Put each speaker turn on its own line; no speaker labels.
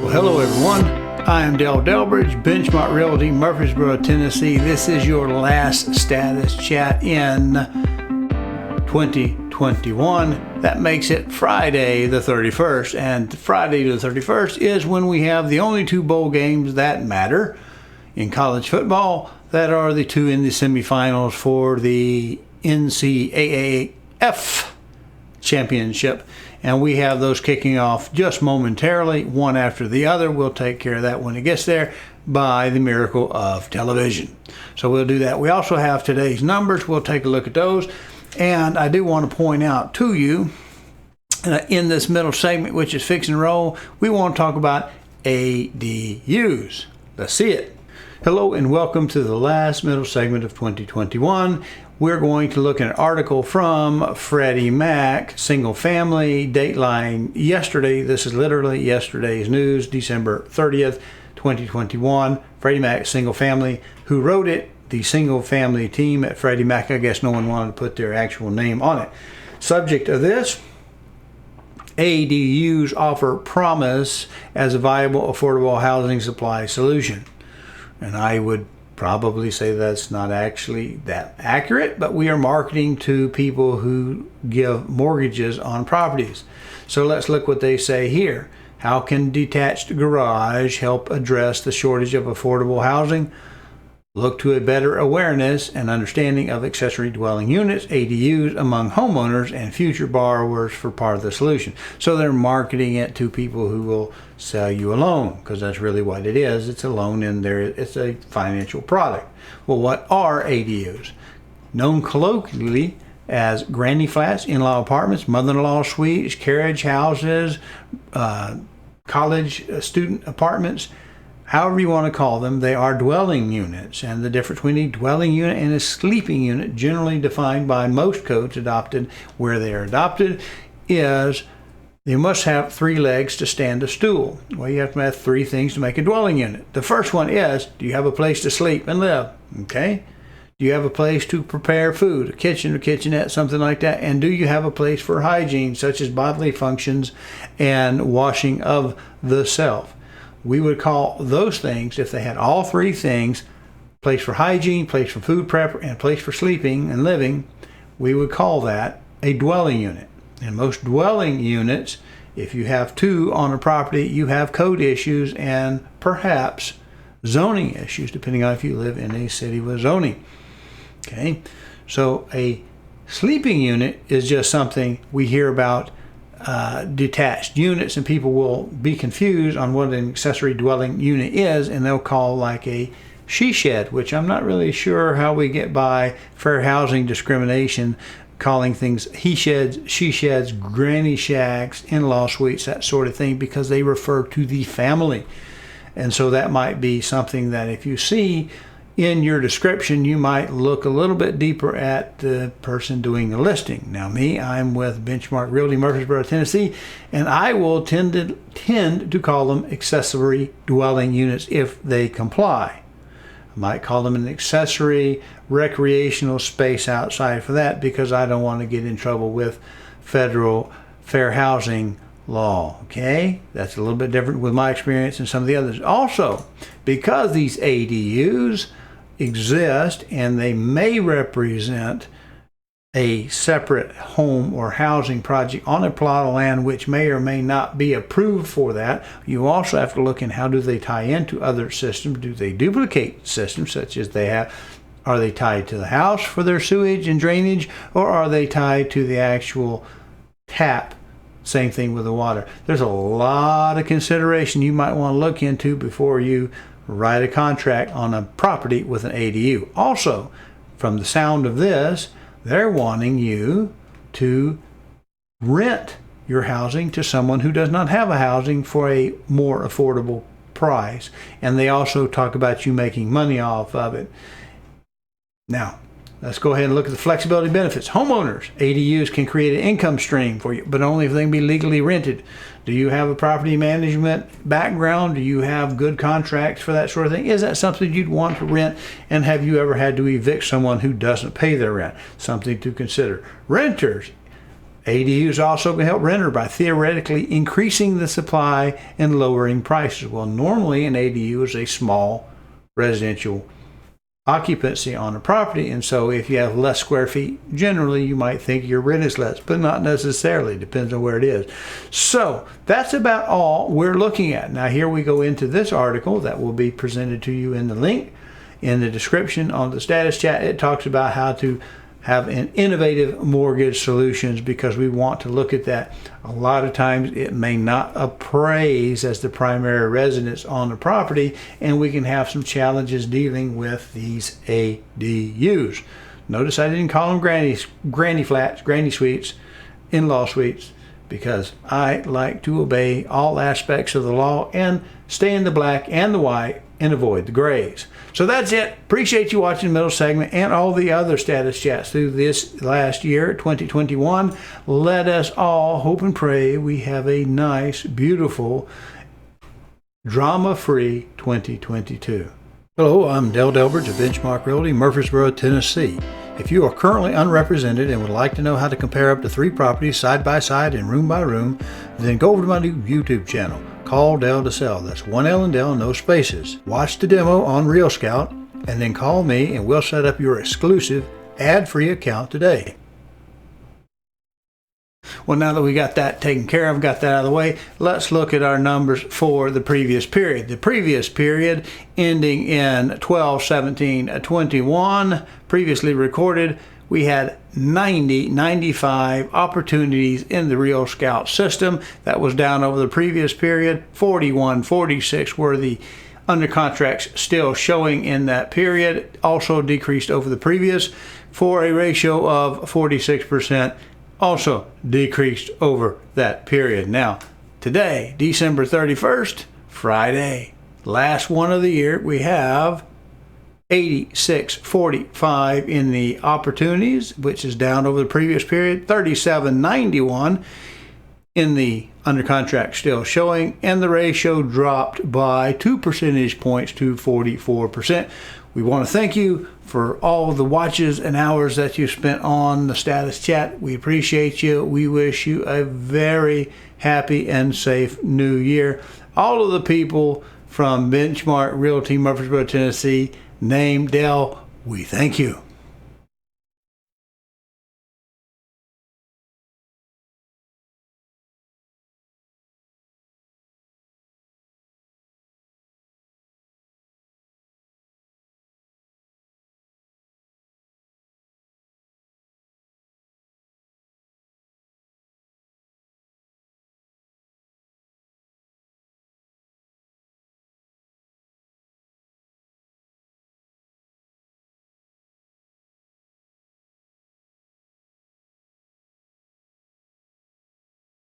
Well, hello everyone. I am Dale Delbridge, Benchmark Realty, Murfreesboro, Tennessee. This is your last status chat in 2021. That makes it Friday the 31st. And Friday the 31st is when we have the only two bowl games that matter in college football. That are the two in the semifinals for the NCAAF championship. And we have those kicking off just momentarily, one after the other. We'll take care of that when it gets there by the miracle of television. So we'll do that. We also have today's numbers. We'll take a look at those. And I do want to point out to you, in this middle segment, which is Fix and Roll, we want to talk about ADUs. Let's see it. Hello and welcome to the last middle segment of 2021. We're going to look at an article from Freddie Mac, single family, dateline yesterday. This is literally yesterday's news, December 30th, 2021. Freddie Mac, single family. Who wrote it? The single family team at Freddie Mac. I guess no one wanted to put their actual name on it. Subject of this: ADUs offer promise as a viable, affordable housing supply solution. And I would probably say that's not actually that accurate, but we are marketing to people who give mortgages on properties. So let's look what they say here. How can detached garage help address the shortage of affordable housing? Look to a better awareness and understanding of accessory dwelling units, ADUs, among homeowners and future borrowers for part of the solution. So they're marketing it to people who will sell you a loan, because that's really what it is. It's a loan in there. It's a financial product. Well, what are ADUs? Known colloquially as granny flats, in-law apartments, mother-in-law suites, carriage houses, college student apartments, however you want to call them, they are dwelling units. And the difference between a dwelling unit and a sleeping unit, generally defined by most codes adopted where they are adopted, is you must have three legs to stand a stool. Well, you have to have three things to make a dwelling unit. The first one is, do you have a place to sleep and live? Okay. Do you have a place to prepare food, a kitchen or kitchenette, something like that? And do you have a place for hygiene, such as bodily functions and washing of the self? We would call those things, if they had all three things, place for hygiene, place for food prep, and place for sleeping and living, we would call that a dwelling unit. And most dwelling units, if you have two on a property, you have code issues and perhaps zoning issues, depending on if you live in a city with zoning. Okay, so a sleeping unit is just something we hear about. Detached units, and people will be confused on what an accessory dwelling unit is, and they'll call like a she shed, which I'm not really sure how we get by fair housing discrimination, calling things he sheds, she sheds, granny shacks, in-law suites, that sort of thing, because they refer to the family. And so that might be something that if you see in your description, you might look a little bit deeper at the person doing the listing. Now I'm with Benchmark Realty, Murfreesboro, Tennessee, and I will tend to call them accessory dwelling units if they comply. I might call them an accessory recreational space outside for that, because I don't want to get in trouble with federal fair housing law. Okay, that's a little bit different with my experience and some of the others. Also, because these ADUs exist and they may represent a separate home or housing project on a plot of land which may or may not be approved for that, you also have to look in how do they tie into other systems. Do they duplicate systems, such as are they tied to the house for their sewage and drainage, or are they tied to the actual tap? Same thing with the water. There's a lot of consideration you might want to look into before you write a contract on a property with an ADU. Also, from the sound of this, they're wanting you to rent your housing to someone who does not have a housing for a more affordable price. And they also talk about you making money off of it. Now, let's go ahead and look at the flexibility benefits. Homeowners, ADUs can create an income stream for you, but only if they can be legally rented. Do you have a property management background? Do you have good contracts for that sort of thing? Is that something you'd want to rent? And have you ever had to evict someone who doesn't pay their rent? Something to consider. Renters, ADUs also can help renter by theoretically increasing the supply and lowering prices. Well, normally an ADU is a small residential occupancy on a property, and so if you have less square feet, generally you might think your rent is less, but not necessarily. Depends on where it is. So that's about all we're looking at. Now here we go into this article that will be presented to you in the link in the description on the status chat. It talks about how to have an innovative mortgage solutions, because we want to look at that. A lot of times it may not appraise as the primary residence on the property, and we can have some challenges dealing with these ADUs. Notice I didn't call them granny flats, granny suites, in-law suites, because I like to obey all aspects of the law and stay in the black and the white and avoid the grays. So that's it. Appreciate you watching the middle segment and all the other status chats through this last year, 2021. Let us all hope and pray we have a nice, beautiful, drama-free 2022. Hello, I'm Dale Delbridge of Benchmark Realty, Murfreesboro, Tennessee. If you are currently unrepresented and would like to know how to compare up to 3 properties side by side and room by room, then go over to my new YouTube channel. Call Dale to Sell. That's one L in Dale, no spaces. Watch the demo on Real Scout and then call me and we'll set up your exclusive ad-free account today. Well, now that we got that taken care of, got that out of the way, let's look at our numbers for the previous period. The previous period ending in 12/17/21, previously recorded, we had 95 opportunities in the Real Scout system. That was down over the previous period. 46 were the under contracts still showing in that period, also decreased over the previous, for a ratio of 46%, also decreased over that period. Now, today, December 31st, Friday, last one of the year, we have 86.45 in the opportunities, which is down over the previous period. 37.91 in the under contract still showing, and the ratio dropped by 2 percentage points to 44%. We want to thank you for all the watches and hours that you spent on the status chat. We appreciate you. We wish you a very happy and safe new year. All of the people from Benchmark Realty, Murfreesboro, Tennessee, named Dale, we thank you.